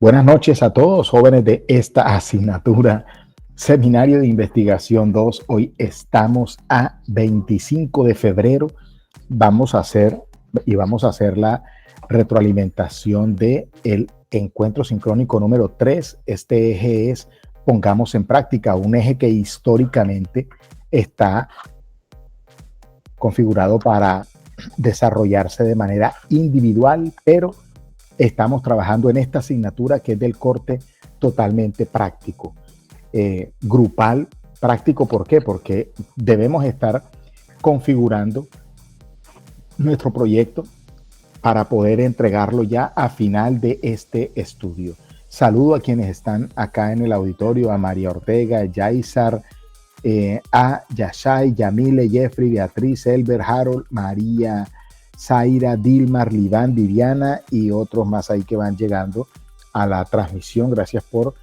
Buenas noches a todos, jóvenes de esta asignatura, Seminario de Investigación 2. Hoy estamos a 25 de febrero. Vamos a hacer la retroalimentación del encuentro sincrónico número 3. Este eje es pongamos en práctica, un eje que históricamente está configurado para desarrollarse de manera individual, pero estamos trabajando en esta asignatura que es del corte totalmente práctico, grupal, práctico. ¿Por qué? Porque debemos estar configurando nuestro proyecto para poder entregarlo ya a final de este estudio. Saludo a quienes están acá en el auditorio, a María Ortega, Yaisar, a Yashay, Yamile, Jeffrey, Beatriz, Elber, Harold, María, Zaira, Dilmar, Liván, Viviana y otros más ahí que van llegando a la transmisión. Gracias por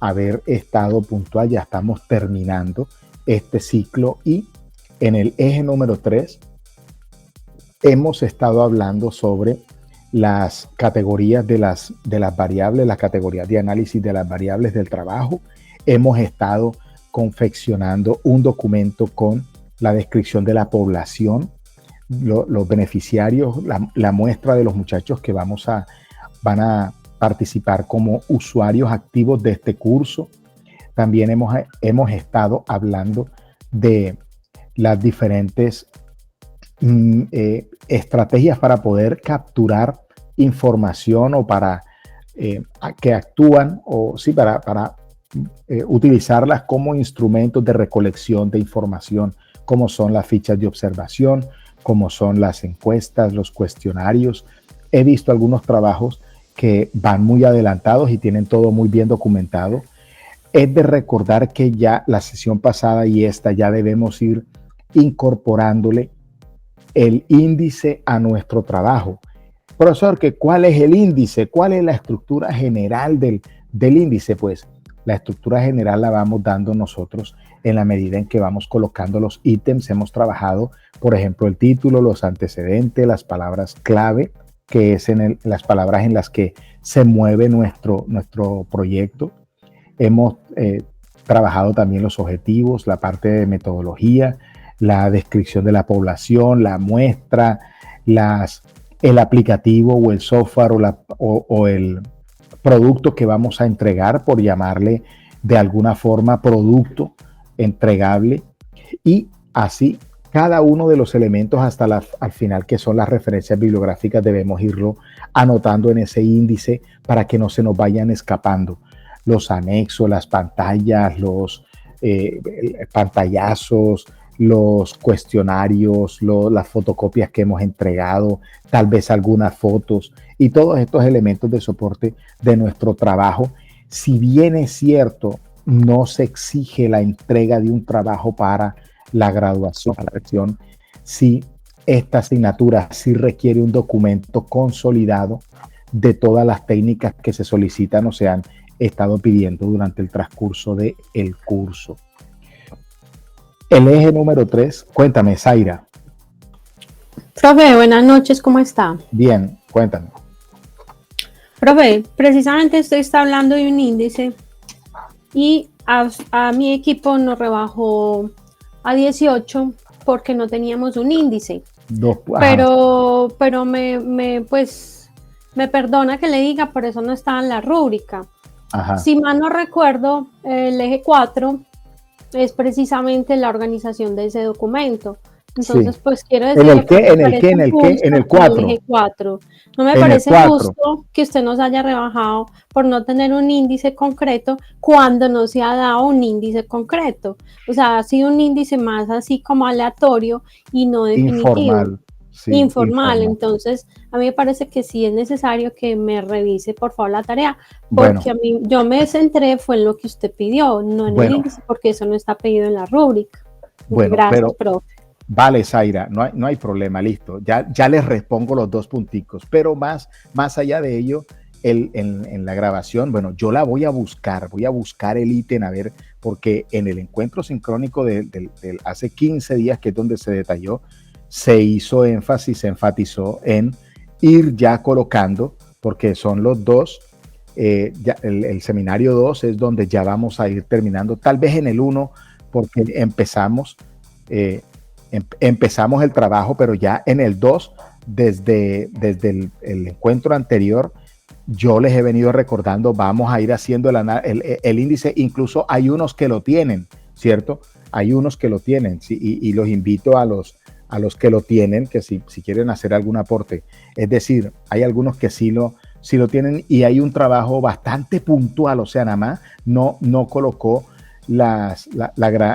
haber estado puntual. Ya estamos terminando este ciclo y en el eje número 3 hemos estado hablando sobre las categorías de las variables, las categorías de análisis de las variables del trabajo. Hemos estado confeccionando un documento con la descripción de la población, los beneficiarios, la muestra de los muchachos que van a participar como usuarios activos de este curso. También hemos estado hablando de las diferentes estrategias para poder capturar información o para que actúan o sí, para utilizarlas como instrumentos de recolección de información, como son las fichas de observación, como son las encuestas, los cuestionarios. He visto algunos trabajos que van muy adelantados y tienen todo muy bien documentado. Es de recordar que ya la sesión pasada y esta ya debemos ir incorporándole el índice a nuestro trabajo. Profesor, ¿cuál es el índice? ¿Cuál es la estructura general del índice? Pues la estructura general la vamos dando nosotros en la medida en que vamos colocando los ítems. Hemos trabajado, por ejemplo, el título, los antecedentes, las palabras clave, que es las palabras en las que se mueve nuestro proyecto. Hemos trabajado también los objetivos, la parte de metodología, la descripción de la población, la muestra, el aplicativo o el software o el producto que vamos a entregar, por llamarle de alguna forma producto entregable, y así cada uno de los elementos hasta al final, que son las referencias bibliográficas, debemos irlo anotando en ese índice para que no se nos vayan escapando los anexos, las pantallas, los pantallazos, los cuestionarios, las fotocopias que hemos entregado, tal vez algunas fotos y todos estos elementos de soporte de nuestro trabajo. Si bien es cierto, no se exige la entrega de un trabajo para la graduación, para la lección, sí, esta asignatura sí requiere un documento consolidado de todas las técnicas que se solicitan o se han estado pidiendo durante el transcurso del curso. El eje número 3, cuéntame, Zaira. Profe, buenas noches, ¿cómo está? Bien, cuéntame. Profe, precisamente usted está hablando de un índice y a mi equipo nos rebajó a 18 porque no teníamos un índice. Pero me perdona que le diga, por eso no estaba en la rúbrica. Ajá. Si mal no recuerdo, el eje 4 es precisamente la organización de ese documento. Entonces, sí, pues quiero decir... ¿En el 4? El eje 4. No me parece justo que usted nos haya rebajado por no tener un índice concreto cuando no se ha dado un índice concreto. O sea, ha sido un índice más así como aleatorio y no definitivo. Informal. Entonces, a mí me parece que sí es necesario que me revise, por favor, la tarea, porque yo me centré fue en lo que usted pidió, no en el índice, porque eso no está pedido en la rúbrica. Bueno, gracias, profe. Vale, Zaira, no hay problema, listo. Ya les respondo los 2 punticos, pero más allá de ello, en la grabación, bueno, yo la voy a buscar el ítem, a ver, porque en el encuentro sincrónico del hace 15 días, que es donde se detalló, se hizo énfasis, se enfatizó en ir ya colocando, porque son los 2 ya el seminario 2 es donde ya vamos a ir terminando, tal vez en el 1, porque empezamos el trabajo, pero ya en el 2, desde el encuentro anterior, yo les he venido recordando, vamos a ir haciendo el índice, incluso hay unos que lo tienen, ¿cierto? Hay unos que lo tienen, ¿sí? Y los invito a los que lo tienen, que si quieren hacer algún aporte. Es decir, hay algunos que sí lo tienen y hay un trabajo bastante puntual, o sea, nada más no colocó la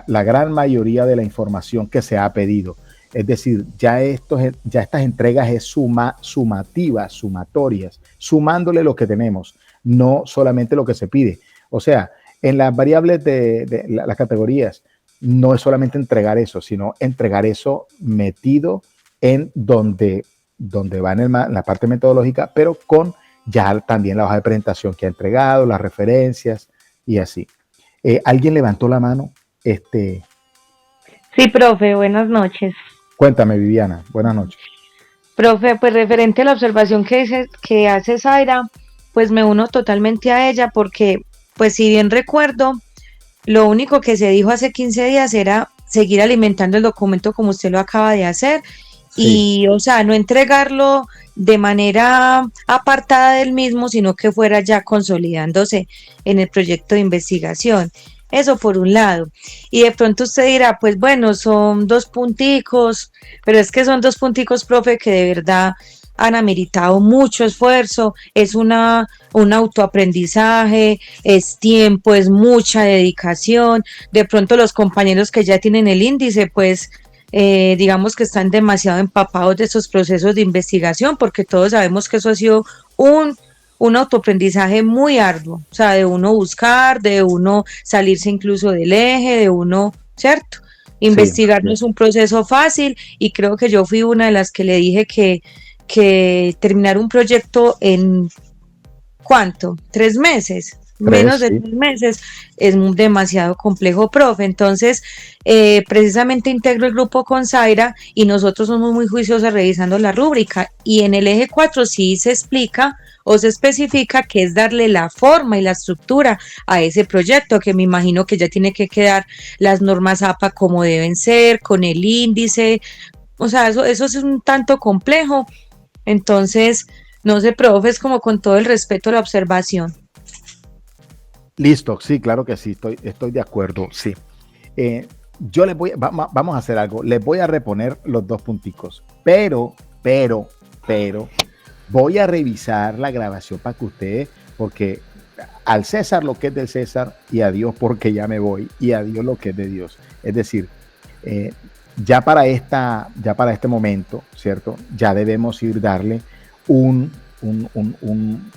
gran mayoría de la información que se ha pedido. Es decir, ya estas entregas es sumatorias, sumándole lo que tenemos, no solamente lo que se pide. O sea, en las variables de las categorías, no es solamente entregar eso, sino entregar eso metido en donde va en la parte metodológica, pero con ya también la hoja de presentación que ha entregado, las referencias y así. ¿Alguien levantó la mano? Sí, profe, buenas noches. Cuéntame, Viviana, buenas noches. Profe, pues referente a la observación que hace Zaira, pues me uno totalmente a ella porque, pues si bien recuerdo, lo único que se dijo hace 15 días era seguir alimentando el documento como usted lo acaba de hacer y, o sea, no entregarlo de manera apartada del mismo, sino que fuera ya consolidándose en el proyecto de investigación. Eso por un lado. Y de pronto usted dirá, pues bueno, son 2 punticos, pero es que son 2 punticos, profe, que de verdad han ameritado mucho esfuerzo, es un autoaprendizaje, es tiempo, es mucha dedicación. De pronto los compañeros que ya tienen el índice, pues digamos que están demasiado empapados de esos procesos de investigación, porque todos sabemos que eso ha sido un autoaprendizaje muy arduo, o sea, de uno buscar, de uno salirse incluso del eje, de uno, ¿cierto? Investigar no es un proceso fácil y creo que yo fui una de las que le dije que terminar un proyecto en ¿cuánto? 3 meses. Menos de 3 meses es demasiado complejo, profe. Entonces, precisamente integro el grupo con Zaira y nosotros somos muy juiciosos revisando la rúbrica. Y en el eje 4 sí se explica o se especifica que es darle la forma y la estructura a ese proyecto, que me imagino que ya tiene que quedar las normas APA como deben ser, con el índice. O sea, eso es un tanto complejo. Entonces, no sé, profe, es como con todo el respeto a la observación. Listo, sí, claro que sí, estoy de acuerdo, sí. Yo vamos a hacer algo, les voy a reponer los 2 punticos, pero, voy a revisar la grabación para que ustedes, porque al César lo que es del César y a Dios porque ya me voy y a Dios lo que es de Dios. Es decir, ya para este momento, ¿cierto? Ya debemos ir darle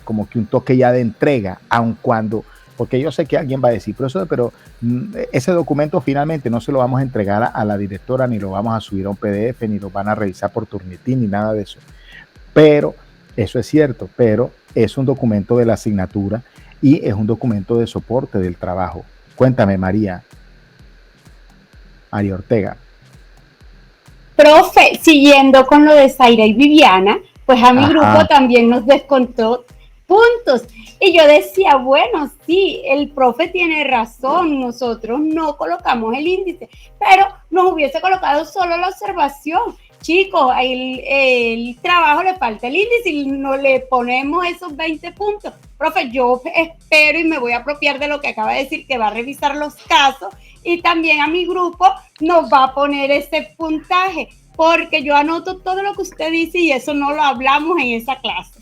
como que un toque ya de entrega, aun cuando, porque yo sé que alguien va a decir, pero ese documento finalmente no se lo vamos a entregar a la directora, ni lo vamos a subir a un PDF, ni lo van a revisar por Turnitin, ni nada de eso. Pero, eso es cierto, pero es un documento de la asignatura y es un documento de soporte del trabajo. Cuéntame, María Ortega. Profe, siguiendo con lo de Zaira y Viviana, pues a mi grupo también nos descontó puntos. Y yo decía, bueno, sí, el profe tiene razón, nosotros no colocamos el índice, pero nos hubiese colocado solo la observación. Chicos, el trabajo le falta el índice y no le ponemos esos 20 puntos. Profe, yo espero y me voy a apropiar de lo que acaba de decir, que va a revisar los casos y también a mi grupo nos va a poner ese puntaje, porque yo anoto todo lo que usted dice y eso no lo hablamos en esa clase.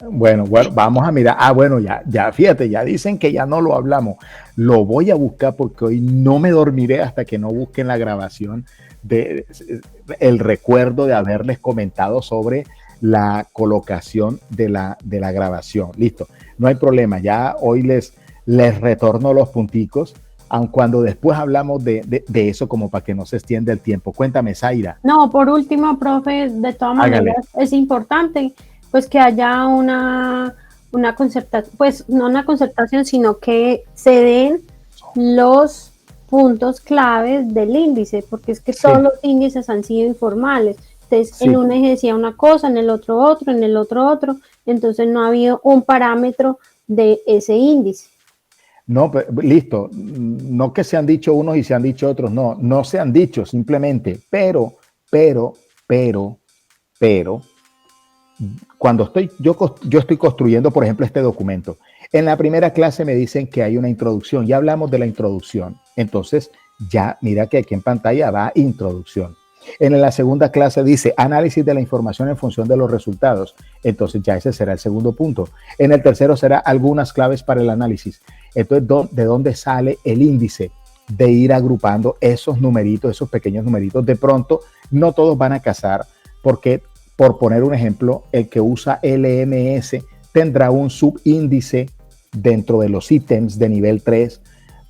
Bueno, vamos a mirar. Bueno, ya, fíjate, ya dicen que ya no lo hablamos. Lo voy a buscar porque hoy no me dormiré hasta que no busquen la grabación el recuerdo de haberles comentado sobre la colocación de la grabación. Listo, no hay problema. Ya hoy les retorno los punticos, aun cuando después hablamos de eso como para que no se extienda el tiempo. Cuéntame, Zaira. No, por último, profe, de todas maneras es importante pues que haya una concertación, pues no una concertación, sino que se den los puntos claves del índice, porque es que todos los índices han sido informales. Entonces, en un eje decía una cosa, en el otro otro, en el otro, entonces no ha habido un parámetro de ese índice. No, listo. No que se han dicho unos y se han dicho otros. No, no se han dicho simplemente. Pero, cuando yo estoy construyendo, por ejemplo, este documento. En la primera clase me dicen que hay una introducción. Ya hablamos de la introducción. Entonces, ya mira que aquí en pantalla va introducción. En la segunda clase dice análisis de la información en función de los resultados. Entonces ya ese será el segundo punto. En el tercero será algunas claves para el análisis. Entonces, ¿de dónde sale el índice? De ir agrupando esos numeritos, esos pequeños numeritos. De pronto, no todos van a casar porque, por poner un ejemplo, el que usa LMS tendrá un subíndice dentro de los ítems de nivel 3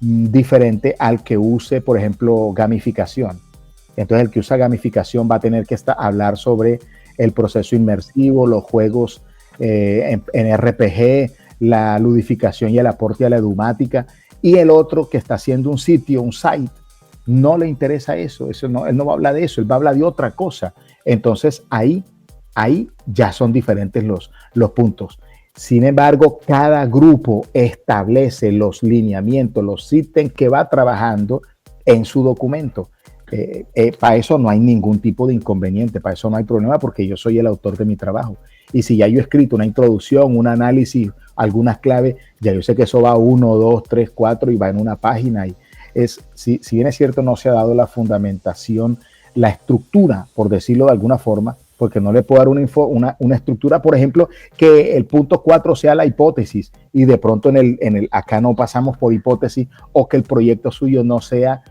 diferente al que use, por ejemplo, gamificación. Entonces el que usa gamificación va a tener que hablar sobre el proceso inmersivo, los juegos en RPG, la ludificación y el aporte a la edumática. Y el otro que está haciendo un sitio, un site, no le interesa eso no, él no va a hablar de eso, él va a hablar de otra cosa. Entonces ahí ya son diferentes los puntos. Sin embargo, cada grupo establece los lineamientos, los ítems que va trabajando en su documento. Para eso no hay ningún tipo de inconveniente, para eso no hay problema porque yo soy el autor de mi trabajo. Y si ya yo he escrito una introducción, un análisis, algunas claves, ya yo sé que eso va 1, 2, 3, 4 y va en una página. Y si bien es cierto, no se ha dado la fundamentación, la estructura, por decirlo de alguna forma, porque no le puedo dar una estructura, por ejemplo, que el punto 4 sea la hipótesis y de pronto acá no pasamos por hipótesis, o que el proyecto suyo no sea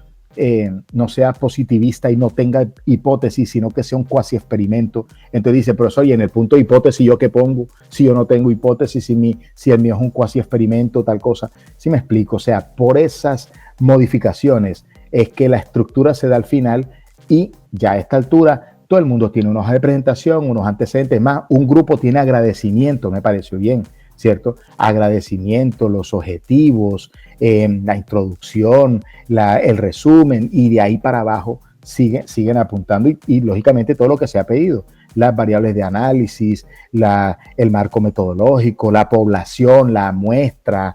positivista y no tenga hipótesis, sino que sea un cuasi experimento. Entonces dice, pero oye, en el punto de hipótesis, ¿yo qué pongo? Si yo no tengo hipótesis, si el mío es un cuasi experimento, tal cosa. ¿Sí me explico? O sea, por esas modificaciones es que la estructura se da al final y ya a esta altura todo el mundo tiene una hoja de presentación, unos antecedentes más, un grupo tiene agradecimiento, me pareció bien, ¿cierto? Agradecimiento, los objetivos, la introducción, el resumen, y de ahí para abajo siguen apuntando y lógicamente todo lo que se ha pedido, las variables de análisis, el marco metodológico, la población, la muestra,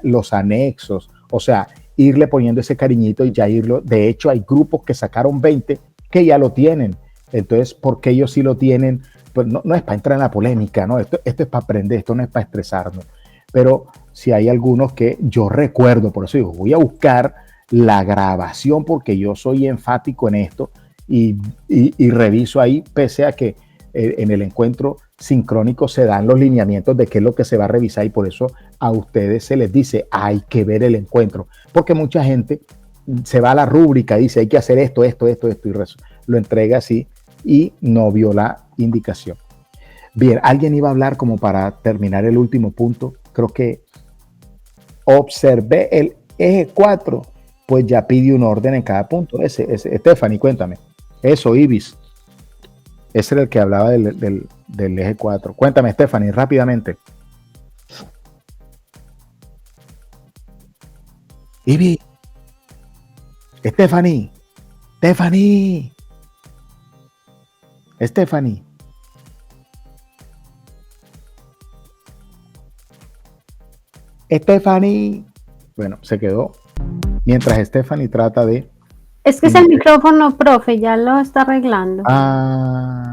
los anexos, o sea, irle poniendo ese cariñito y ya irlo. De hecho, hay grupos que sacaron 20 que ya lo tienen. Entonces, porque ellos sí lo tienen, pues no es para entrar en la polémica, ¿no? Esto es para aprender, esto no es para estresarnos. Pero si hay algunos que yo recuerdo, por eso digo, voy a buscar la grabación porque yo soy enfático en esto y reviso ahí, pese a que en el encuentro sincrónico se dan los lineamientos de qué es lo que se va a revisar, y por eso a ustedes se les dice, hay que ver el encuentro, porque mucha gente se va a la rúbrica y dice, hay que hacer esto, y lo entrega así y no vio la indicación. Bien, alguien iba a hablar como para terminar el último punto. Creo que observé el eje 4, pues ya pide un orden en cada punto. Ese Stephanie, cuéntame. Eso, Ibis. Ese era el que hablaba del eje 4. Cuéntame, Stephanie, rápidamente. Ibis. Stephanie. Bueno, se quedó. Mientras Stephanie trata de... Es que es el micrófono, profe, ya lo está arreglando.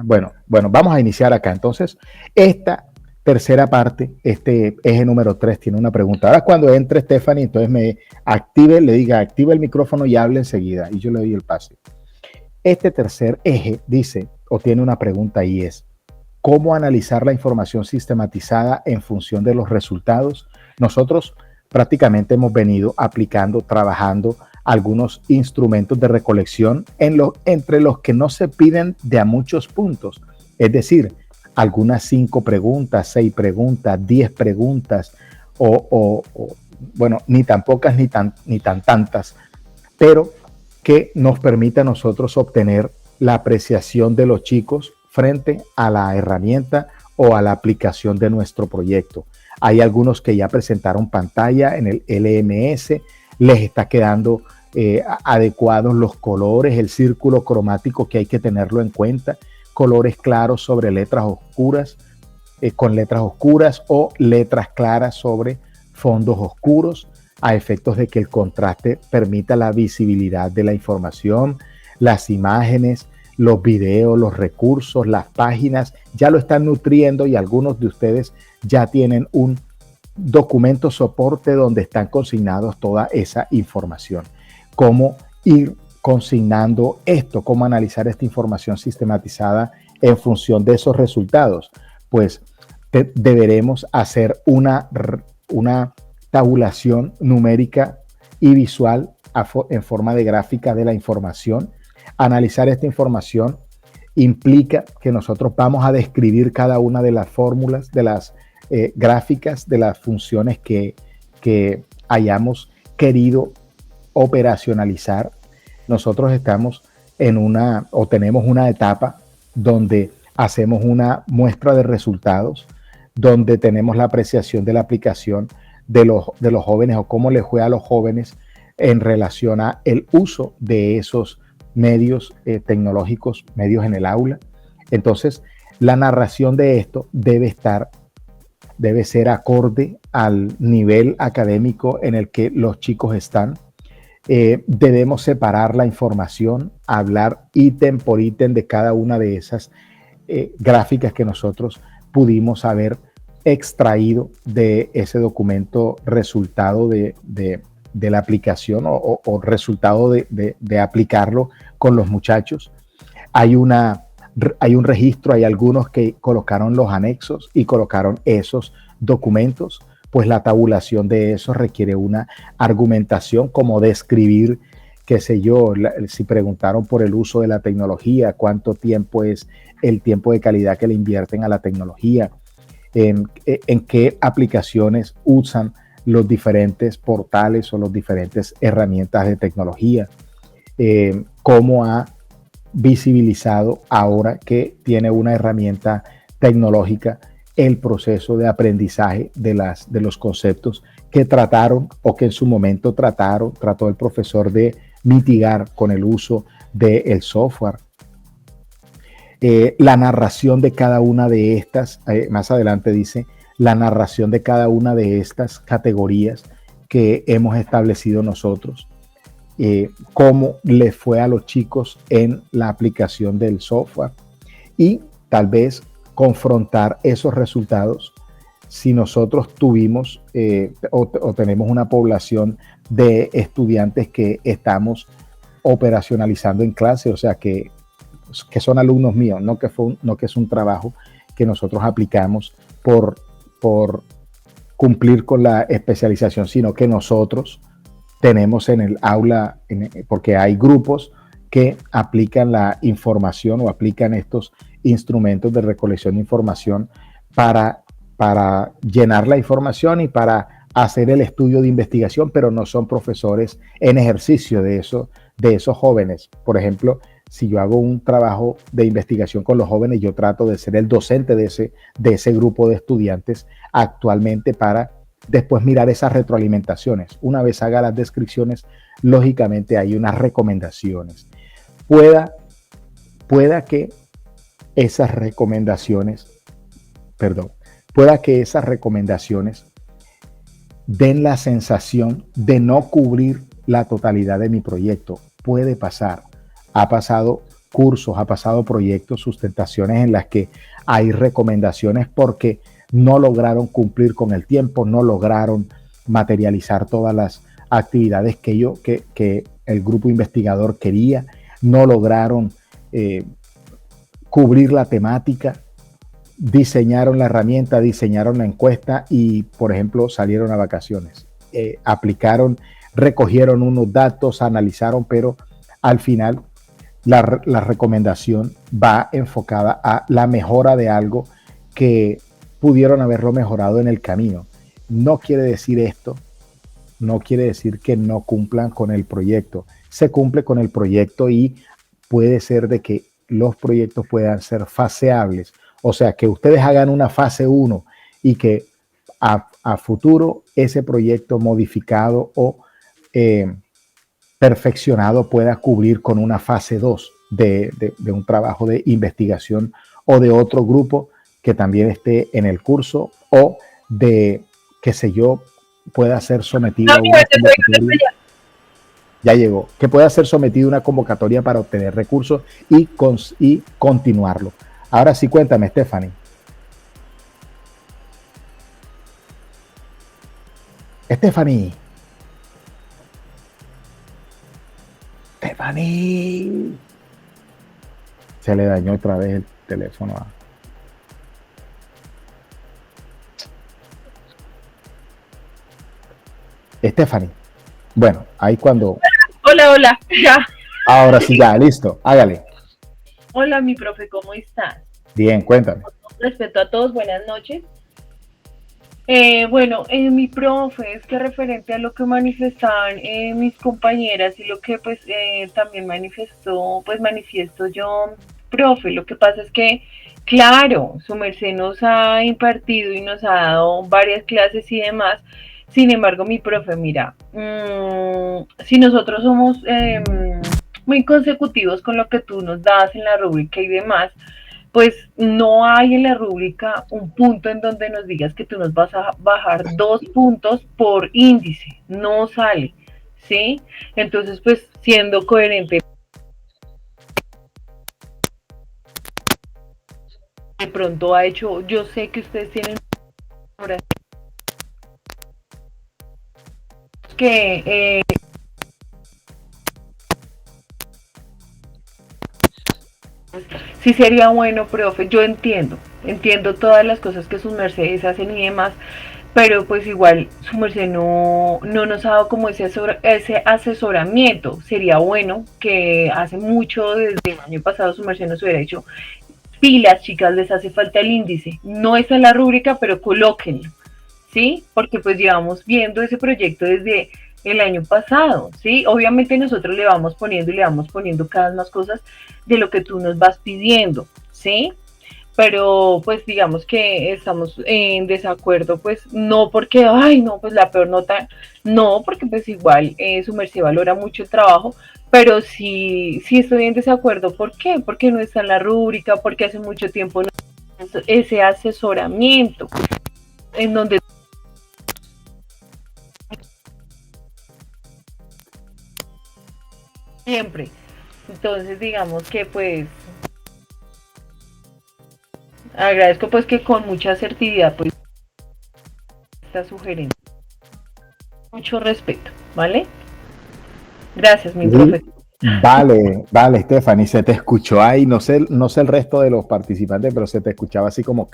Bueno, vamos a iniciar acá. Entonces, esta tercera parte, este eje número 3 tiene una pregunta. Ahora cuando entre Stephanie, entonces le diga, active el micrófono y hable enseguida. Y yo le doy el pase. Este tercer eje dice, o tiene una pregunta, y es, ¿cómo analizar la información sistematizada en función de los resultados? Nosotros prácticamente hemos venido trabajando algunos instrumentos de recolección entre los que no se piden de a muchos puntos. Es decir, algunas 5 preguntas, 6 preguntas, 10 preguntas, bueno, ni tan pocas ni tan tantas, pero que nos permite a nosotros obtener la apreciación de los chicos frente a la herramienta o a la aplicación de nuestro proyecto. Hay algunos que ya presentaron pantalla en el LMS, les está quedando adecuados los colores, el círculo cromático que hay que tenerlo en cuenta, colores claros sobre letras oscuras, con letras oscuras o letras claras sobre fondos oscuros, a efectos de que el contraste permita la visibilidad de la información, las imágenes, los videos, los recursos, las páginas, ya lo están nutriendo y algunos de ustedes ya tienen un documento soporte donde están consignados toda esa información. Cómo ir consignando esto, cómo analizar esta información sistematizada en función de esos resultados. Pues deberemos hacer una tabulación numérica y visual en forma de gráfica de la información. Analizar esta información implica que nosotros vamos a describir cada una de las fórmulas, de las gráficas, de las funciones que hayamos querido operacionalizar. Nosotros estamos tenemos una etapa donde hacemos una muestra de resultados, donde tenemos la apreciación de la aplicación de los jóvenes o cómo les fue a los jóvenes en relación a el uso de esos medios tecnológicos, medios en el aula. Entonces, la narración de esto debe ser acorde al nivel académico en el que los chicos están. Debemos separar la información, hablar ítem por ítem de cada una de esas gráficas que nosotros pudimos haber extraído de ese documento resultado de la aplicación o resultado de aplicarlo con los muchachos. Hay un registro, hay algunos que colocaron los anexos y colocaron esos documentos, pues la tabulación de eso requiere una argumentación, como describir, qué sé yo, si preguntaron por el uso de la tecnología, cuánto tiempo es el tiempo de calidad que le invierten a la tecnología, en qué aplicaciones usan los diferentes portales o las diferentes herramientas de tecnología, cómo ha visibilizado ahora que tiene una herramienta tecnológica el proceso de aprendizaje de los conceptos que trataron o que en su momento trató el profesor de mitigar con el uso del software. La narración de cada una de estas, más adelante dice, la narración de cada una de estas categorías que hemos establecido nosotros, cómo les fue a los chicos en la aplicación del software y tal vez confrontar esos resultados si nosotros tuvimos o tenemos una población de estudiantes que estamos operacionalizando en clase, o sea que son alumnos míos, no que es un trabajo que nosotros aplicamos por cumplir con la especialización, sino que nosotros tenemos en el aula, porque hay grupos que aplican la información o aplican estos instrumentos de recolección de información para llenar la información y para hacer el estudio de investigación, pero no son profesores en ejercicio de esos jóvenes. Por ejemplo, si yo hago un trabajo de investigación con los jóvenes, yo trato de ser el docente de ese grupo de estudiantes actualmente para después mirar esas retroalimentaciones. Una vez haga las descripciones, lógicamente hay unas recomendaciones. Pueda que esas recomendaciones den la sensación de no cubrir la totalidad de mi proyecto. Puede pasar. Ha pasado cursos, ha pasado proyectos, sustentaciones en las que hay recomendaciones porque no lograron cumplir con el tiempo, no lograron materializar todas las actividades que el grupo investigador quería, no lograron cubrir la temática, diseñaron la herramienta, diseñaron la encuesta y, por ejemplo, salieron a vacaciones. Aplicaron, recogieron unos datos, analizaron, pero al final la recomendación va enfocada a la mejora de algo que pudieron haberlo mejorado en el camino. No quiere decir esto, no quiere decir que no cumplan con el proyecto. Se cumple con el proyecto y puede ser de que los proyectos puedan ser faseables. O sea, que ustedes hagan una fase 1 y que a futuro ese proyecto modificado o perfeccionado pueda cubrir con una fase 2 de un trabajo de investigación o de otro grupo que también esté en el curso o de, qué sé yo, pueda ser sometido a una convocatoria. Ya llegó, que pueda ser sometido a una convocatoria para obtener recursos y continuarlo. Ahora sí, cuéntame, Stephanie. Stephanie. Se le dañó otra vez el teléfono. Stephanie. Bueno, ahí cuando... Hola, ya. Ahora sí, ya, listo, hágale. Hola, mi profe, ¿cómo estás? Bien, cuéntame. Respeto a todos, buenas noches. Mi profe, es que referente a lo que manifestaban mis compañeras y lo que pues también manifiesto yo, profe, lo que pasa es que, claro, su merced nos ha impartido y nos ha dado varias clases y demás. Sin embargo, mi profe, mira, si nosotros somos muy consecutivos con lo que tú nos das en la rúbrica y demás, pues no hay en la rúbrica un punto en donde nos digas que tú nos vas a bajar 2 puntos por índice, no sale, ¿sí? Entonces, pues siendo coherente, de pronto ha hecho, yo sé que ustedes tienen que sí sería bueno, profe, yo entiendo todas las cosas que sus mercedes hacen y demás, pero pues igual su merced no nos ha dado como ese asesoramiento. Sería bueno que hace mucho, desde el año pasado, su merced nos hubiera dicho, pilas, chicas, les hace falta el índice, no está en la rúbrica, pero colóquenlo, ¿sí? Porque pues llevamos viendo ese proyecto desde el año pasado, ¿sí? Obviamente nosotros le vamos poniendo cada vez más cosas de lo que tú nos vas pidiendo, ¿sí? Pero pues digamos que estamos en desacuerdo, pues no porque, ay, no, pues la peor nota, no, porque pues igual su merced valora mucho el trabajo, pero sí estoy en desacuerdo. ¿Por qué? Porque no está en la rúbrica, porque hace mucho tiempo no ese asesoramiento, en donde siempre. Entonces digamos que pues agradezco pues que con mucha asertividad pues esta sugerencia. Mucho respeto, ¿vale? Gracias, mi profe. Vale, Stephanie, se te escuchó ahí, no sé el resto de los participantes, pero se te escuchaba así como,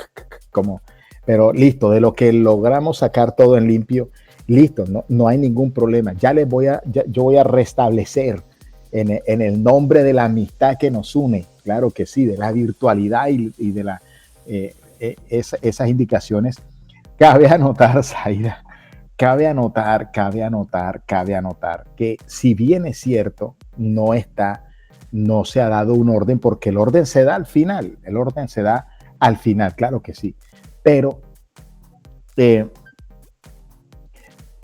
pero listo, de lo que logramos sacar todo en limpio, listo, no hay ningún problema. Yo voy a restablecer en el nombre de la amistad que nos une, claro que sí, de la virtualidad y de esas indicaciones. Cabe anotar, Zaira, cabe anotar que si bien es cierto, no se ha dado un orden, porque el orden se da al final, claro que sí, pero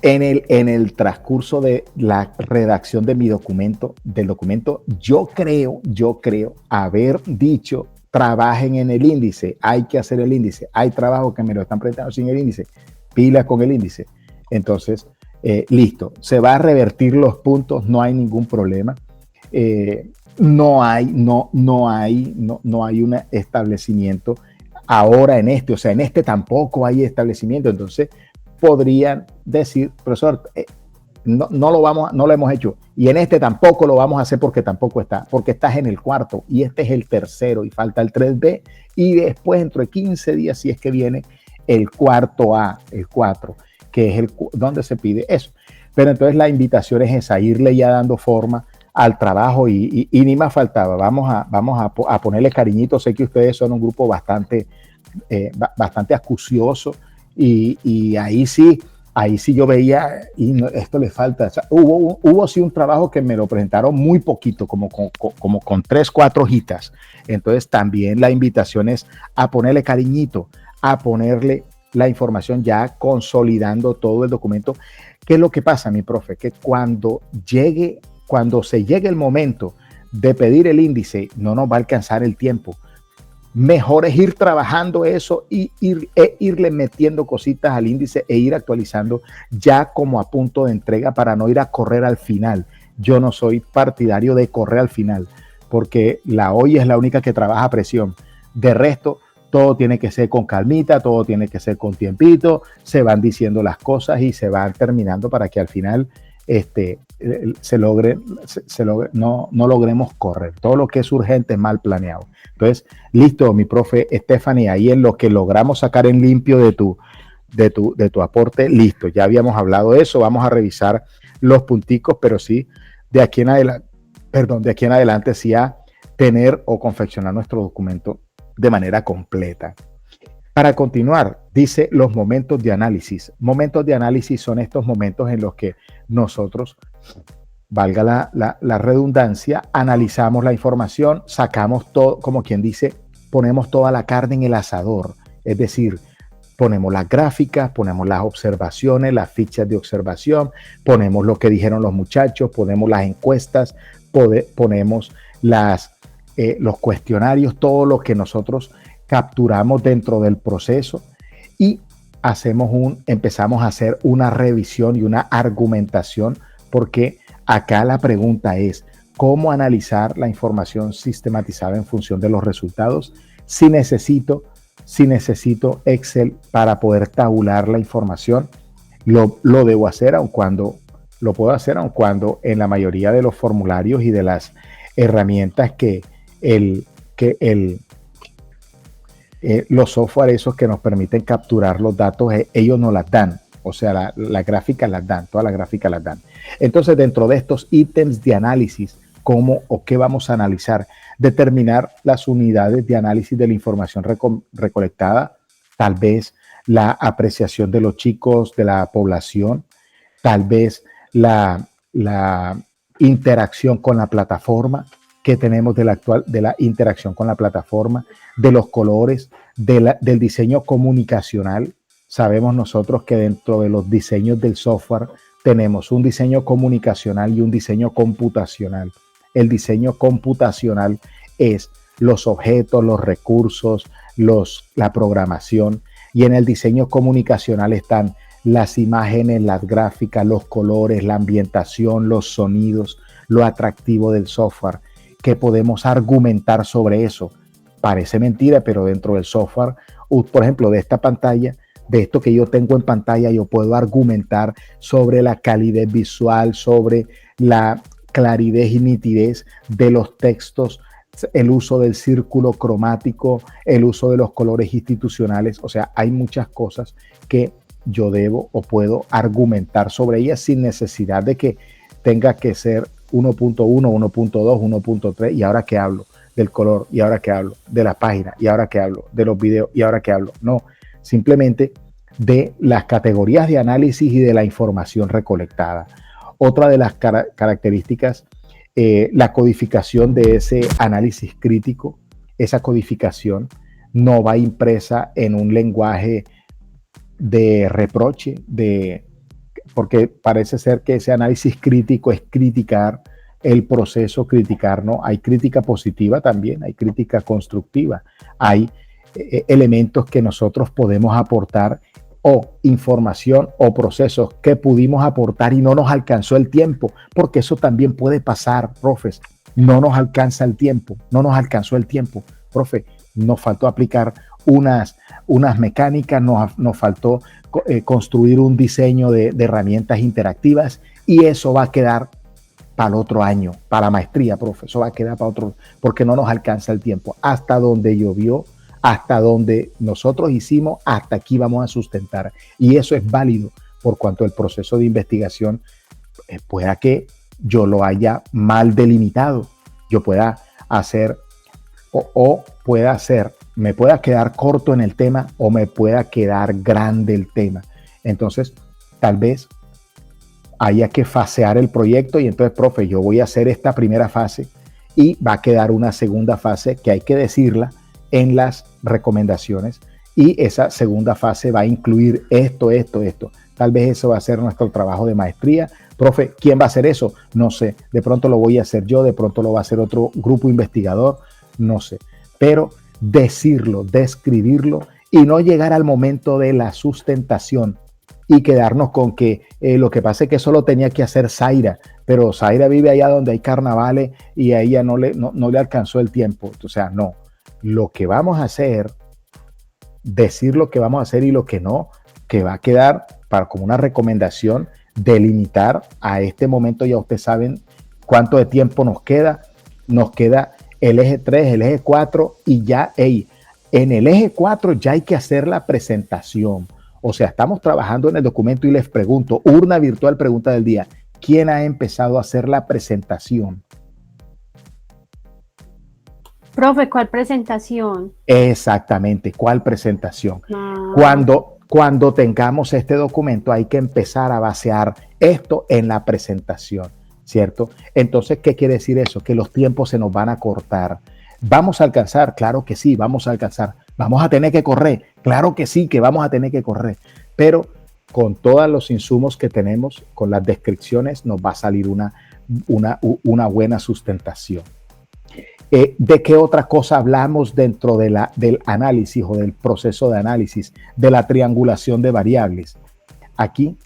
en el transcurso de la redacción de del documento, yo creo haber dicho, trabajen en el índice, hay que hacer el índice, hay trabajo que me lo están presentando sin el índice, pilas con el índice. Entonces, listo, se va a revertir los puntos, no hay ningún problema. No hay un establecimiento ahora en este, o sea, en este tampoco hay establecimiento. Entonces, podrían decir, profesor, no lo hemos hecho, y en este tampoco lo vamos a hacer porque tampoco está, porque estás en el cuarto y este es el tercero y falta el 3B, y después dentro de 15 días, si es que viene el cuarto A, el 4, que es donde se pide eso. Pero entonces la invitación es esa, irle ya dando forma al trabajo y ni más faltaba. Vamos a ponerle cariñito. Sé que ustedes son un grupo bastante acucioso y ahí sí yo veía, y no, esto le falta. O sea, hubo sí un trabajo que me lo presentaron muy poquito, como con 3, 4 hojitas. Entonces también la invitación es a ponerle cariñito, a ponerle la información ya consolidando todo el documento. ¿Qué es lo que pasa, mi profe? Que cuando se llegue el momento de pedir el índice, no nos va a alcanzar el tiempo. mejor es ir trabajando eso e irle metiendo cositas al índice e ir actualizando ya como a punto de entrega para no ir a correr al final. Yo no soy partidario de correr al final, porque la OI es la única que trabaja a presión. De resto, todo tiene que ser con calmita, todo tiene que ser con tiempito, se van diciendo las cosas y se van terminando para que al final no logremos correr. Todo lo que es urgente es mal planeado. Entonces, listo, mi profe Stephanie, ahí en lo que logramos sacar en limpio de tu aporte, listo, ya habíamos hablado de eso, vamos a revisar los punticos, pero sí, de aquí en adelante sí a tener o confeccionar nuestro documento de manera completa. Para continuar, dice los momentos de análisis. Momentos de análisis son estos momentos en los que nosotros, valga la redundancia, analizamos la información, sacamos todo, como quien dice, ponemos toda la carne en el asador. Es decir, ponemos las gráficas, ponemos las observaciones, las fichas de observación, ponemos lo que dijeron los muchachos, ponemos las encuestas, ponemos los cuestionarios, todo lo que nosotros capturamos dentro del proceso y empezamos a hacer una revisión y una argumentación, porque acá la pregunta es cómo analizar la información sistematizada en función de los resultados. Si necesito Excel para poder tabular la información, lo debo hacer, aun cuando lo puedo hacer, aun cuando en la mayoría de los formularios y de las herramientas que los software esos que nos permiten capturar los datos, ellos nos las dan. O sea, las gráficas las dan, todas las gráficas las dan. Entonces, dentro de estos ítems de análisis, ¿cómo o qué vamos a analizar? Determinar las unidades de análisis de la información recolectada, tal vez la apreciación de los chicos, de la población, tal vez la interacción con la plataforma que tenemos de la interacción con la plataforma, de los colores, del diseño comunicacional. Sabemos nosotros que dentro de los diseños del software tenemos un diseño comunicacional y un diseño computacional. El diseño computacional es los objetos, los recursos, la programación, y en el diseño comunicacional están las imágenes, las gráficas, los colores, la ambientación, los sonidos, lo atractivo del software, que podemos argumentar sobre eso. Parece mentira, pero dentro del software, por ejemplo, de esta pantalla, de esto que yo tengo en pantalla, yo puedo argumentar sobre la calidez visual, sobre la claridad y nitidez de los textos, el uso del círculo cromático, el uso de los colores institucionales. O sea, hay muchas cosas que yo debo o puedo argumentar sobre ellas sin necesidad de que tenga que ser 1.1, 1.2, 1.3, y ahora que hablo del color, y ahora que hablo de la página, y ahora que hablo de los videos, y ahora que hablo. No, simplemente de las categorías de análisis y de la información recolectada. Otra de las características, la codificación de ese análisis crítico. Esa codificación no va impresa en un lenguaje de reproche, porque parece ser que ese análisis crítico es criticar el proceso, ¿no? Hay crítica positiva también, hay crítica constructiva, hay elementos que nosotros podemos aportar, o información o procesos que pudimos aportar y no nos alcanzó el tiempo, porque eso también puede pasar, profes. No nos alcanza el tiempo, no nos alcanzó el tiempo, profe, nos faltó aplicar unas mecánicas, nos faltó construir un diseño de herramientas interactivas, y eso va a quedar para el otro año, para la maestría, profe, eso va a quedar para otro, porque no nos alcanza el tiempo. Hasta donde llovió, hasta donde nosotros hicimos, hasta aquí vamos a sustentar. Y eso es válido por cuanto el proceso de investigación pueda que yo lo haya mal delimitado, yo pueda hacer o pueda hacer, me pueda quedar corto en el tema o me pueda quedar grande el tema. Entonces, tal vez haya que fasear el proyecto, y entonces, profe, yo voy a hacer esta primera fase y va a quedar una segunda fase que hay que decirla en las recomendaciones, y esa segunda fase va a incluir esto. Tal vez eso va a ser nuestro trabajo de maestría. Profe, ¿quién va a hacer eso? No sé. De pronto lo voy a hacer yo, de pronto lo va a hacer otro grupo investigador, no sé. Pero decirlo, describirlo y no llegar al momento de la sustentación y quedarnos con que lo que pasa es que eso lo tenía que hacer Zaira, pero Zaira vive allá donde hay carnavales y a ella no le alcanzó el tiempo. O sea, no, lo que vamos a hacer, decir lo que vamos a hacer y lo que no, que va a quedar para como una recomendación, delimitar a este momento. Ya ustedes saben cuánto de tiempo nos queda el eje 3, el eje 4 y ya, en el eje 4 ya hay que hacer la presentación. O sea, estamos trabajando en el documento y les pregunto, urna virtual pregunta del día, ¿quién ha empezado a hacer la presentación? Profe, ¿cuál presentación? Exactamente, ¿cuál presentación? Cuando tengamos este documento hay que empezar a basear esto en la presentación, ¿cierto? Entonces, ¿qué quiere decir eso? Que los tiempos se nos van a cortar. ¿Vamos a alcanzar? Claro que sí, vamos a alcanzar. ¿Vamos a tener que correr? Claro que sí, que vamos a tener que correr. Pero con todos los insumos que tenemos, con las descripciones, nos va a salir una buena sustentación. ¿De qué otra cosa hablamos dentro de del análisis o del proceso de análisis, de la triangulación de variables? Aquí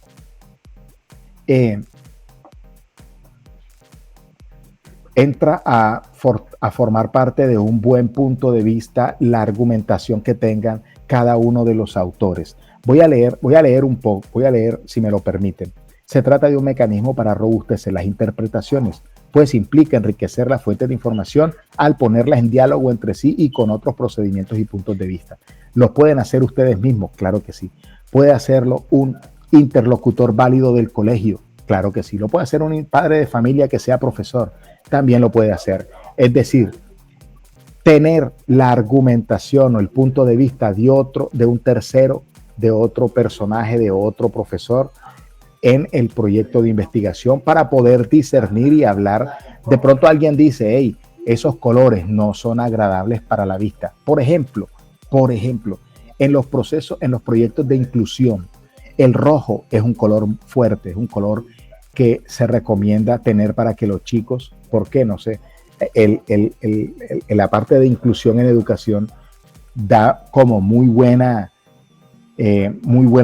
entra a formar parte de un buen punto de vista la argumentación que tengan cada uno de los autores. Voy a leer un poco, si me lo permiten. Se trata de un mecanismo para robustecer las interpretaciones, pues implica enriquecer las fuentes de información al ponerlas en diálogo entre sí y con otros procedimientos y puntos de vista. ¿Lo pueden hacer ustedes mismos? Claro que sí. ¿Puede hacerlo un interlocutor válido del colegio? Claro que sí. ¿Lo puede hacer un padre de familia que sea profesor? También lo puede hacer. Es decir, tener la argumentación o el punto de vista de un tercero, de otro personaje, de otro profesor, en el proyecto de investigación para poder discernir y hablar. De pronto alguien dice, hey, esos colores no son agradables para la vista. Por ejemplo, en los proyectos de inclusión, el rojo es un color fuerte, es un color que se recomienda tener para que los chicos, ¿por qué? No sé, la parte de inclusión en educación da como muy buen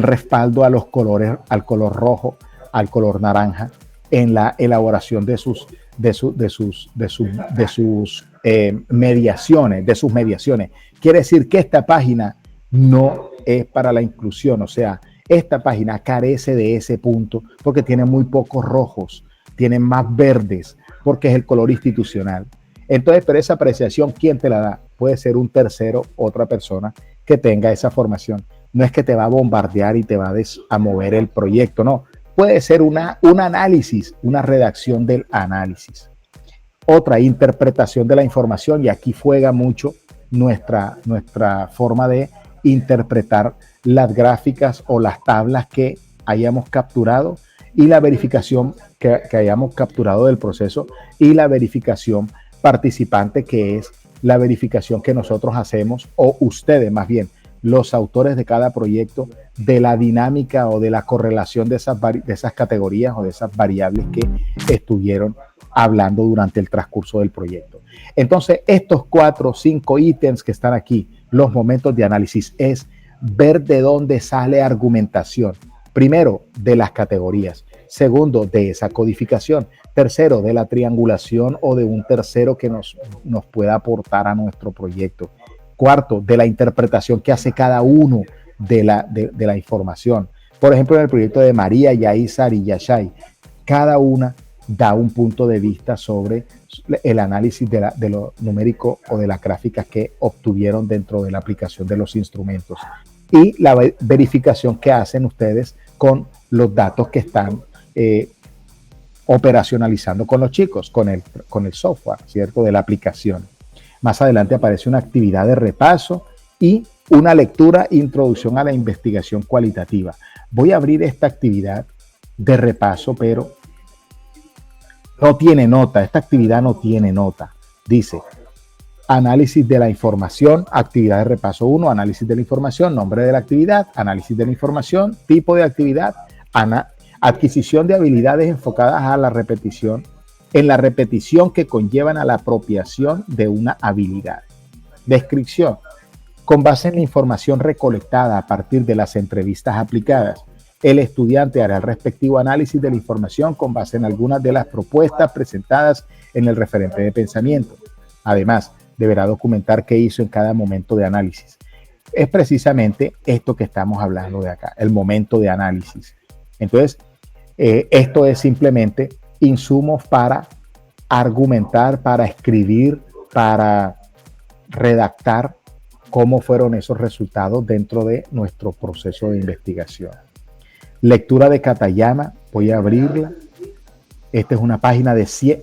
respaldo a los colores, al color rojo, al color naranja, en la elaboración de sus mediaciones. Quiere decir que esta página no es para la inclusión, o sea, esta página carece de ese punto porque tiene muy pocos rojos, tiene más verdes, porque es el color institucional. Entonces, pero esa apreciación, ¿quién te la da? Puede ser un tercero, otra persona que tenga esa formación. No es que te va a bombardear y te va a mover el proyecto, no. Puede ser un análisis, una redacción del análisis. Otra, interpretación de la información, y aquí juega mucho nuestra forma de interpretar las gráficas o las tablas que hayamos capturado y la verificación que hayamos capturado del proceso y la verificación participante, que es la verificación que nosotros hacemos, o ustedes más bien, los autores de cada proyecto, de la dinámica o de la correlación de esas categorías o de esas variables que estuvieron hablando durante el transcurso del proyecto. Entonces, estos 4 o 5 ítems que están aquí, los momentos de análisis, es ver de dónde sale argumentación. Primero, de las categorías. Segundo, de esa codificación. Tercero, de la triangulación o de un tercero que nos pueda aportar a nuestro proyecto. Cuarto, de la interpretación que hace cada uno de la información. Por ejemplo, en el proyecto de María, Yaizar y Yashay, cada una da un punto de vista sobre el análisis de lo numérico o de las gráficas que obtuvieron dentro de la aplicación de los instrumentos. Y la verificación que hacen ustedes con los datos que están operacionalizando con los chicos, con el software, ¿cierto? De la aplicación. Más adelante aparece una actividad de repaso y una lectura, introducción a la investigación cualitativa. Voy a abrir esta actividad de repaso, pero no tiene nota. Esta actividad no tiene nota. Dice, análisis de la información, actividad de repaso 1, análisis de la información, nombre de la actividad, análisis de la información, tipo de actividad, adquisición de habilidades enfocadas a la repetición, en la repetición que conllevan a la apropiación de una habilidad. Descripción, Con base en la información recolectada a partir de las entrevistas aplicadas, el estudiante hará el respectivo análisis de la información con base en algunas de las propuestas presentadas en el referente de pensamiento. Además, deberá documentar qué hizo en cada momento de análisis. Es precisamente esto que estamos hablando de acá, el momento de análisis. Entonces, esto es simplemente insumos para argumentar, para escribir, para redactar cómo fueron esos resultados dentro de nuestro proceso de investigación. Lectura de Katayama, voy a abrirla. Esta es una página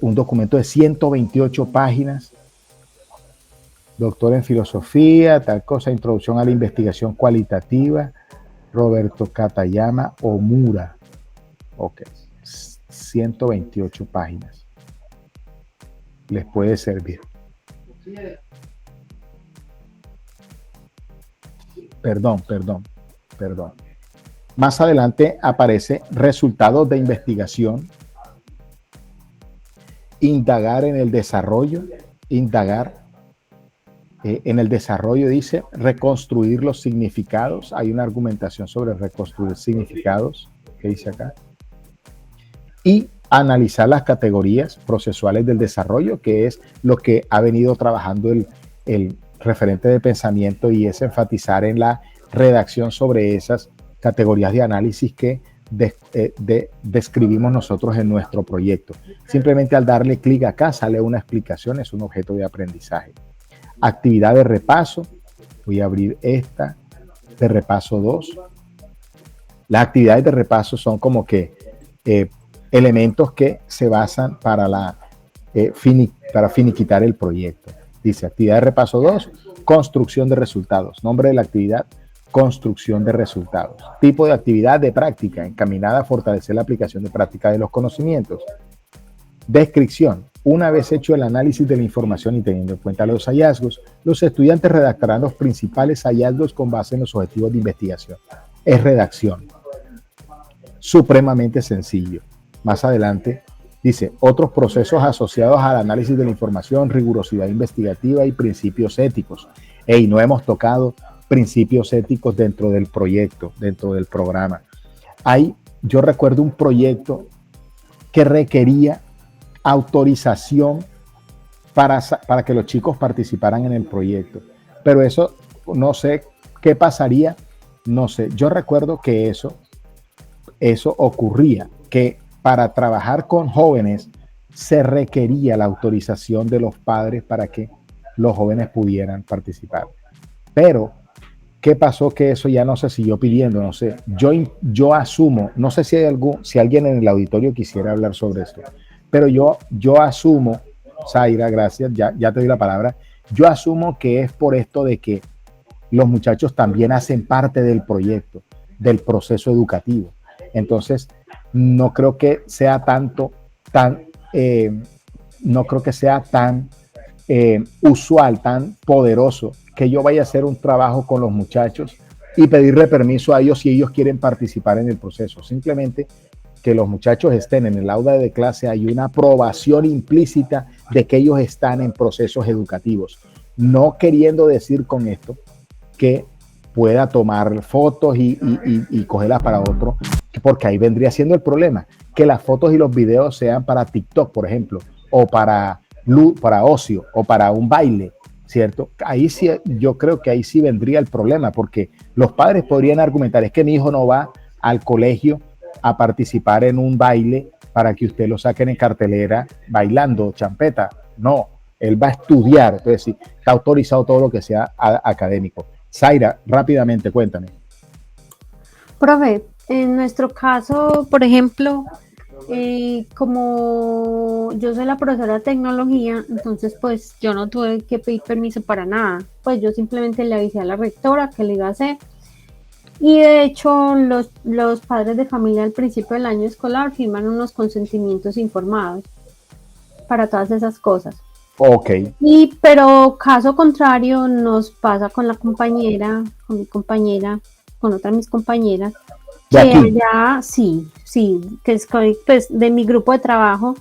un documento de 128 páginas. Doctor en filosofía, tal cosa, introducción a la investigación cualitativa, Roberto Katayama Omura. Ok, 128 páginas. Les puede servir. Perdón. Más adelante aparece resultados de investigación, indagar en el desarrollo, en el desarrollo dice reconstruir los significados. Hay una argumentación sobre reconstruir significados que dice acá. Y analizar las categorías procesuales del desarrollo, que es lo que ha venido trabajando el referente de pensamiento, y es enfatizar en la redacción sobre esas categorías de análisis que describimos nosotros en nuestro proyecto. Simplemente al darle clic acá sale una explicación, es un objeto de aprendizaje. Actividad de repaso, voy a abrir esta, de repaso 2. Las actividades de repaso son como que elementos que se basan para finiquitar el proyecto. Dice actividad de repaso 2, construcción de resultados. Nombre de la actividad, construcción de resultados. Tipo de actividad de práctica, encaminada a fortalecer la aplicación de práctica de los conocimientos. Descripción. Una vez hecho el análisis de la información y teniendo en cuenta los hallazgos, los estudiantes redactarán los principales hallazgos con base en los objetivos de investigación. Es redacción. Supremamente sencillo. Más adelante dice, otros procesos asociados al análisis de la información, rigurosidad investigativa y principios éticos. No hemos tocado principios éticos dentro del proyecto, dentro del programa. Yo recuerdo un proyecto que requería autorización para que los chicos participaran en el proyecto. Pero eso, no sé qué pasaría, no sé. Yo recuerdo que eso ocurría, que para trabajar con jóvenes se requería la autorización de los padres para que los jóvenes pudieran participar. Pero, ¿qué pasó? Que eso ya no se siguió pidiendo, no sé. Yo asumo, no sé si alguien en el auditorio quisiera hablar sobre esto, pero yo asumo, Zaira, gracias, ya te doy la palabra. Yo asumo que es por esto de que los muchachos también hacen parte del proyecto, del proceso educativo. Entonces, no creo que sea tan usual, tan poderoso que yo vaya a hacer un trabajo con los muchachos y pedirle permiso a ellos si ellos quieren participar en el proceso. Simplemente que los muchachos estén en el aula de clase, hay una aprobación implícita de que ellos están en procesos educativos. No queriendo decir con esto que pueda tomar fotos y cogerlas para otro, porque ahí vendría siendo el problema, que las fotos y los videos sean para TikTok, por ejemplo, o para ocio, o para un baile, ¿cierto? Ahí sí, yo creo que ahí sí vendría el problema, porque los padres podrían argumentar, es que mi hijo no va al colegio a participar en un baile para que usted lo saquen en cartelera bailando champeta. No, él va a estudiar, entonces sí, está autorizado todo lo que sea académico. Zaira, rápidamente, cuéntame. Profe, en nuestro caso, por ejemplo, como yo soy la profesora de tecnología, entonces pues yo no tuve que pedir permiso para nada. Pues yo simplemente le avisé a la rectora que le iba a hacer. Y de hecho, los padres de familia al principio del año escolar firman unos consentimientos informados para todas esas cosas. Ok. Pero caso contrario nos pasa con la compañera, con mi compañera, con otra de mis compañeras, que allá sí, que es pues, de mi grupo de trabajo,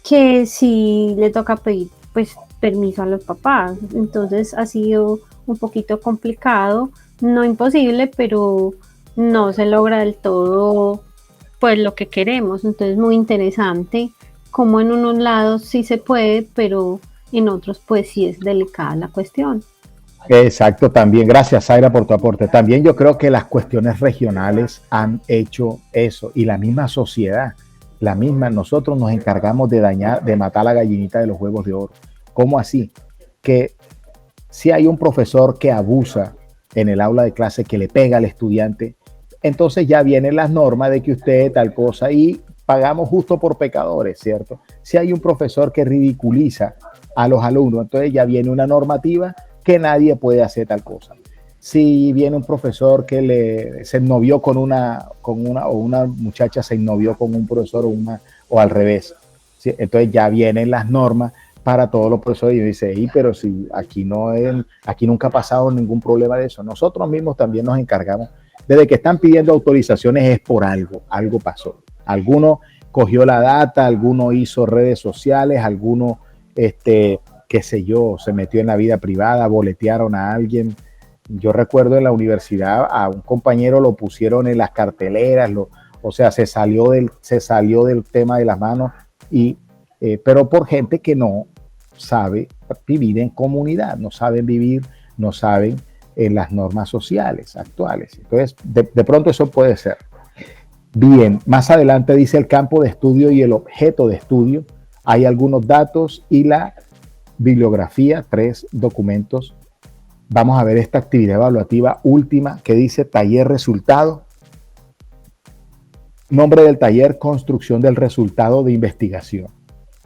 que sí le toca pedir pues permiso a los papás. Entonces ha sido un poquito complicado, no imposible, pero no se logra del todo pues lo que queremos. Entonces muy interesante como en unos lados sí se puede, pero en otros pues sí es delicada la cuestión. Exacto, también. Gracias, Zaira, por tu aporte. También yo creo que las cuestiones regionales han hecho eso y la misma sociedad, la misma, nosotros nos encargamos de dañar, de matar la gallinita de los huevos de oro. ¿Cómo así? Que si hay un profesor que abusa en el aula de clase, que le pega al estudiante, entonces ya vienen las normas de que usted tal cosa y pagamos justo por pecadores, ¿cierto? Si hay un profesor que ridiculiza a los alumnos, entonces ya viene una normativa que nadie puede hacer tal cosa. Si viene un profesor que se ennovió con una o una muchacha se ennovió con un profesor o al revés, ¿sí? Entonces ya vienen las normas para todos los profesores y dice, pero si aquí aquí nunca ha pasado ningún problema de eso. Nosotros mismos también nos encargamos. Desde que están pidiendo autorizaciones es por algo pasó. Alguno cogió la data, alguno hizo redes sociales, alguno qué sé yo, se metió en la vida privada, boletearon a alguien. Yo recuerdo en la universidad a un compañero lo pusieron en las carteleras, o sea, se salió del tema de las manos, pero por gente que no sabe vivir en comunidad, no saben vivir, no saben en las normas sociales actuales. Entonces, de pronto eso puede ser. Bien, más adelante dice el campo de estudio y el objeto de estudio. Hay algunos datos y la bibliografía, 3 documentos. Vamos a ver esta actividad evaluativa última que dice taller resultado. Nombre del taller, construcción del resultado de investigación.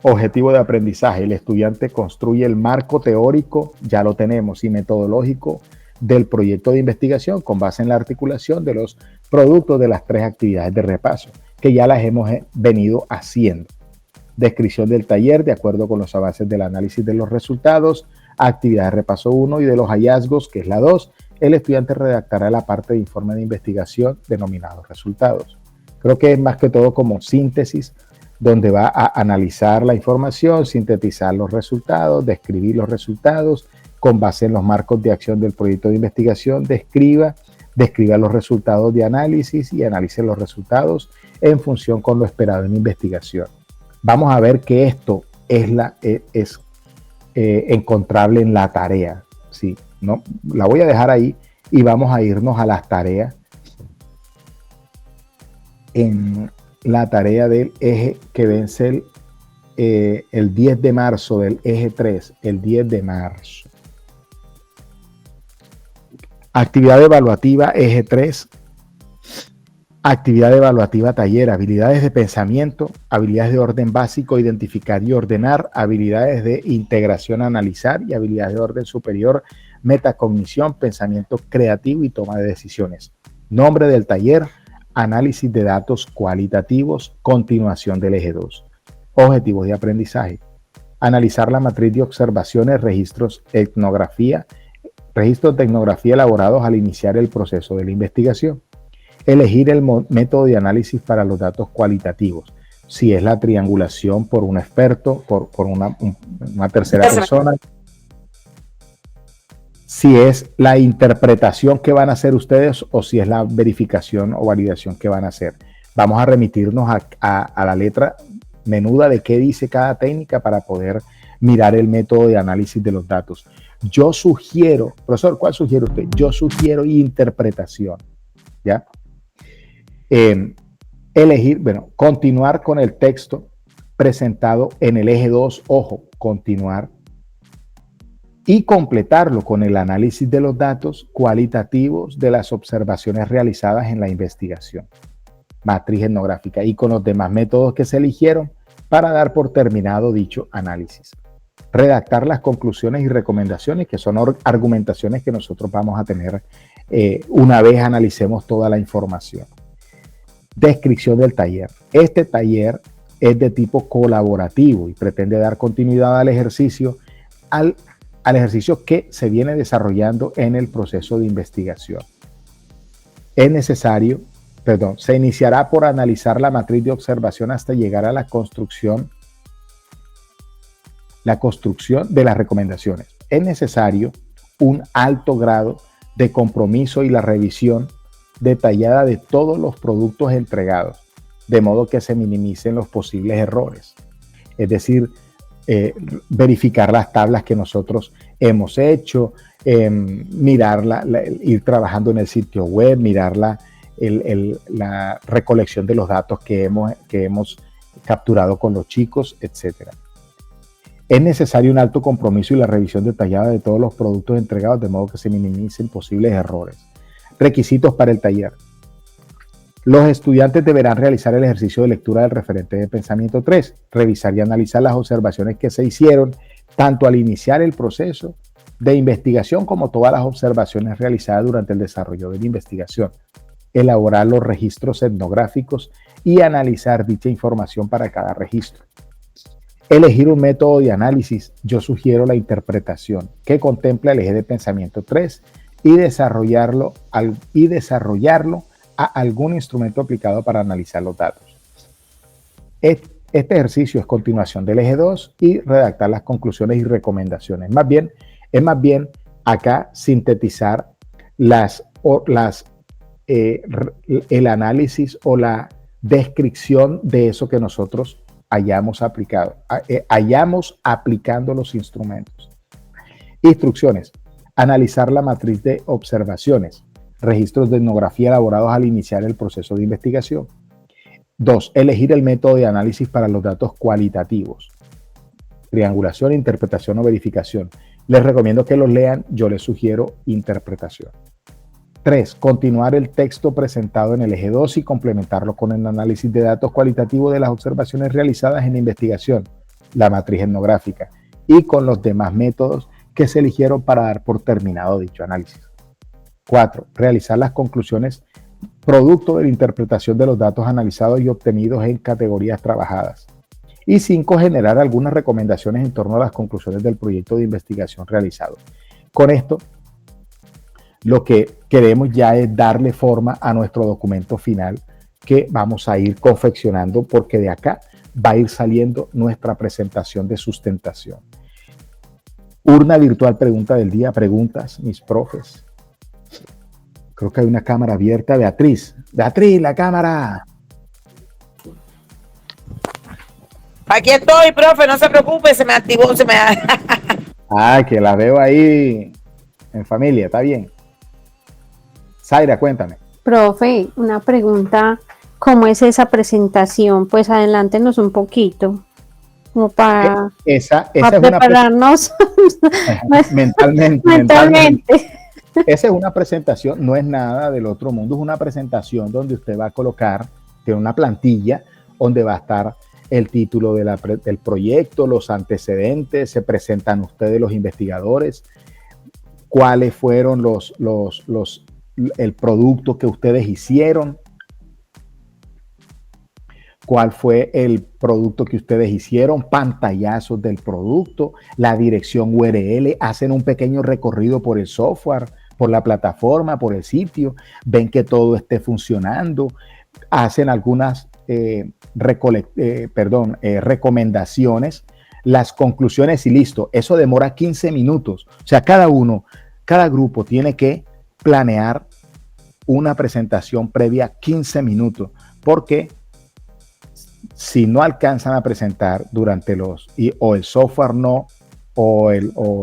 Objetivo de aprendizaje, el estudiante construye el marco teórico, ya lo tenemos, y metodológico del proyecto de investigación con base en la articulación de los productos de las 3 actividades de repaso, que ya las hemos venido haciendo. Descripción del taller de acuerdo con los avances del análisis de los resultados, actividad de repaso 1 y de los hallazgos, que es la 2, el estudiante redactará la parte de informe de investigación denominado resultados. Creo que es más que todo como síntesis, donde va a analizar la información, sintetizar los resultados, describir los resultados, con base en los marcos de acción del proyecto de investigación, describa los resultados de análisis y analice los resultados en función con lo esperado en investigación. Vamos a ver que esto es encontrable en la tarea, ¿sí? ¿No? La voy a dejar ahí y vamos a irnos a las tareas. En la tarea del eje que vence el 10 de marzo del eje 3, el 10 de marzo. Actividad evaluativa eje 3. Actividad evaluativa taller, habilidades de pensamiento, habilidades de orden básico, identificar y ordenar, habilidades de integración, analizar y habilidades de orden superior, metacognición, pensamiento creativo y toma de decisiones. Nombre del taller, análisis de datos cualitativos, continuación del eje 2. Objetivos de aprendizaje, analizar la matriz de observaciones, registros de etnografía elaborados al iniciar el proceso de la investigación. Elegir el método de análisis para los datos cualitativos, si es la triangulación por un experto, por una tercera persona, si es la interpretación que van a hacer ustedes o si es la verificación o validación que van a hacer. Vamos a remitirnos a la letra menuda de qué dice cada técnica para poder mirar el método de análisis de los datos. Yo sugiero, profesor, ¿cuál sugiere usted? Yo sugiero interpretación, ¿ya? Continuar con el texto presentado en el eje 2, ojo, continuar, y completarlo con el análisis de los datos cualitativos de las observaciones realizadas en la investigación, matriz etnográfica, y con los demás métodos que se eligieron para dar por terminado dicho análisis. Redactar las conclusiones y recomendaciones, que son argumentaciones que nosotros vamos a tener una vez analicemos toda la información. Descripción del taller. Este taller es de tipo colaborativo y pretende dar continuidad al ejercicio que se viene desarrollando en el proceso de investigación. Se iniciará por analizar la matriz de observación hasta llegar a la construcción de las recomendaciones. Es necesario un alto grado de compromiso y la revisión detallada de todos los productos entregados, de modo que se minimicen los posibles errores. Es decir, verificar las tablas que nosotros hemos hecho, mirarla, ir trabajando en el sitio web, mirar la recolección de los datos que hemos capturado con los chicos, etc. Es necesario un alto compromiso y la revisión detallada de todos los productos entregados, de modo que se minimicen posibles errores. Requisitos para el taller. Los estudiantes deberán realizar el ejercicio de lectura del referente de pensamiento 3, revisar y analizar las observaciones que se hicieron, tanto al iniciar el proceso de investigación como todas las observaciones realizadas durante el desarrollo de la investigación, elaborar los registros etnográficos y analizar dicha información para cada registro. Elegir un método de análisis. Yo sugiero la interpretación, que contempla el eje de pensamiento 3 y desarrollarlo a algún instrumento aplicado para analizar los datos. Este ejercicio es continuación del eje 2 y redactar las conclusiones y recomendaciones. Es más bien acá sintetizar el análisis o la descripción de eso que nosotros hayamos aplicando los instrumentos. Instrucciones. Analizar la matriz de observaciones. Registros de etnografía elaborados al iniciar el proceso de investigación. 2. Elegir el método de análisis para los datos cualitativos. Triangulación, interpretación o verificación. Les recomiendo que los lean, yo les sugiero interpretación. 3. Continuar el texto presentado en el eje 2 y complementarlo con el análisis de datos cualitativos de las observaciones realizadas en la investigación, la matriz etnográfica, y con los demás métodos que se eligieron para dar por terminado dicho análisis. 4. Realizar las conclusiones producto de la interpretación de los datos analizados y obtenidos en categorías trabajadas. Y 5. Generar algunas recomendaciones en torno a las conclusiones del proyecto de investigación realizado. Con esto, lo que queremos ya es darle forma a nuestro documento final que vamos a ir confeccionando, porque de acá va a ir saliendo nuestra presentación de sustentación. Urna virtual pregunta del día. Preguntas, mis profes. Creo que hay una cámara abierta. Beatriz, la cámara. Aquí estoy, profe, no se preocupe, se me activó, Que la veo ahí en familia, está bien. Zaira, cuéntame. Profe, una pregunta, ¿cómo es esa presentación? Pues adelántenos un poquito, como para prepararnos mentalmente. Esa es una presentación, no es nada del otro mundo, es una presentación donde usted va a colocar, tiene una plantilla donde va a estar el título del proyecto, los antecedentes, se presentan ustedes los investigadores, cuáles fueron el producto que ustedes hicieron, cuál fue el producto que ustedes hicieron, pantallazos del producto, la dirección URL, hacen un pequeño recorrido por el software, por la plataforma, por el sitio, ven que todo esté funcionando, hacen algunas recomendaciones, las conclusiones y listo. Eso demora 15 minutos. O sea, cada grupo tiene que planear una presentación previa 15 minutos, porque si no alcanzan a presentar durante o el software no, o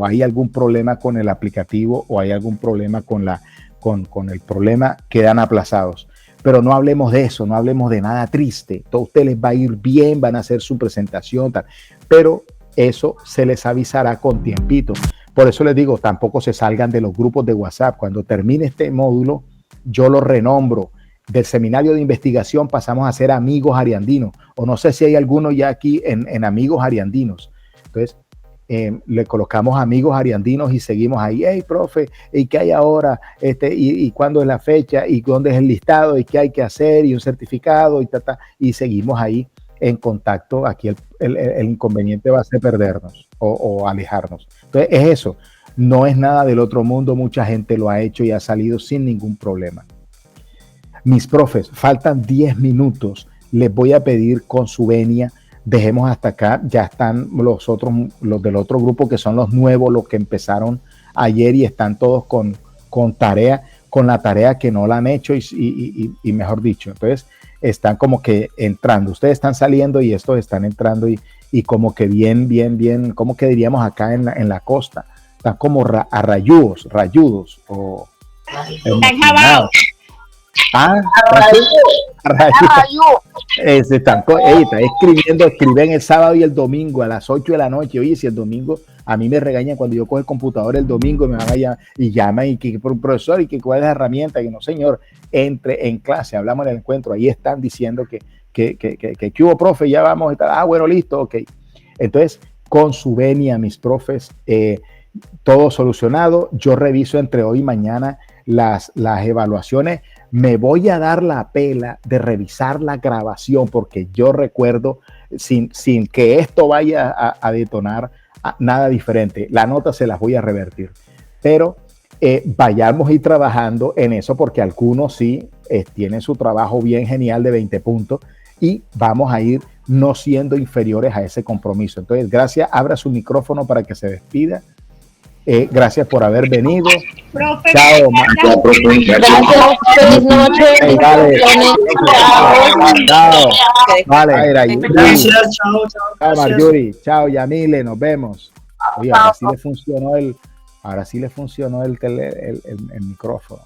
hay algún problema con el aplicativo, o hay algún problema con el problema, quedan aplazados. Pero no hablemos de eso, no hablemos de nada triste. Todo a ustedes les va a ir bien, van a hacer su presentación, tal. Pero eso se les avisará con tiempito. Por eso les digo, tampoco se salgan de los grupos de WhatsApp. Cuando termine este módulo, yo lo renombro. Del seminario de investigación pasamos a ser amigos ariandinos. O no sé si hay alguno ya aquí en amigos ariandinos. Entonces, le colocamos amigos ariandinos y seguimos ahí. Hey, profe, ¿y qué hay ahora? ¿Y cuándo es la fecha? ¿Y dónde es el listado? ¿Y qué hay que hacer? ¿Y un certificado? Y seguimos ahí en contacto. Aquí el inconveniente va a ser perdernos o alejarnos. Entonces, es eso. No es nada del otro mundo. Mucha gente lo ha hecho y ha salido sin ningún problema. Mis profes, faltan 10 minutos. Les voy a pedir con su venia, dejemos hasta acá. Ya están los del otro grupo, que son los nuevos, los que empezaron ayer y están todos con tarea, con la tarea que no la han hecho y mejor dicho, entonces están como que entrando, ustedes están saliendo y estos están entrando y como que bien, como que diríamos acá en la costa, están como rayudos o emocionados. Escriben el sábado y el domingo a las 8 de la noche. Oye, si el domingo a mí me regañan cuando yo cojo el computador el domingo y me van a llamar y llaman y que por un profesor y que cuál es la herramienta, que no señor, entre en clase, hablamos en el encuentro, ahí están diciendo que hubo, profe, ya vamos a estar, bueno, listo, ok. Entonces, con su venia, mis profes, todo solucionado. Yo reviso entre hoy y mañana las evaluaciones. Me voy a dar la pela de revisar la grabación porque yo recuerdo, sin que esto vaya a detonar nada diferente, la nota se las voy a revertir. Pero vayamos a ir trabajando en eso porque algunos sí tienen su trabajo bien genial de 20 puntos y vamos a ir no siendo inferiores a ese compromiso. Entonces, gracias. Abra su micrófono para que se despida. Gracias por haber venido. Profe, chao. Gracias, feliz noche. Chao. Vale. Gracias, chao. Chao, Marjorie. Chao, Yamile. Nos vemos. Oye, ahora sí le funcionó el micrófono.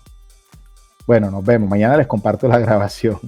Bueno, nos vemos. Mañana les comparto la grabación.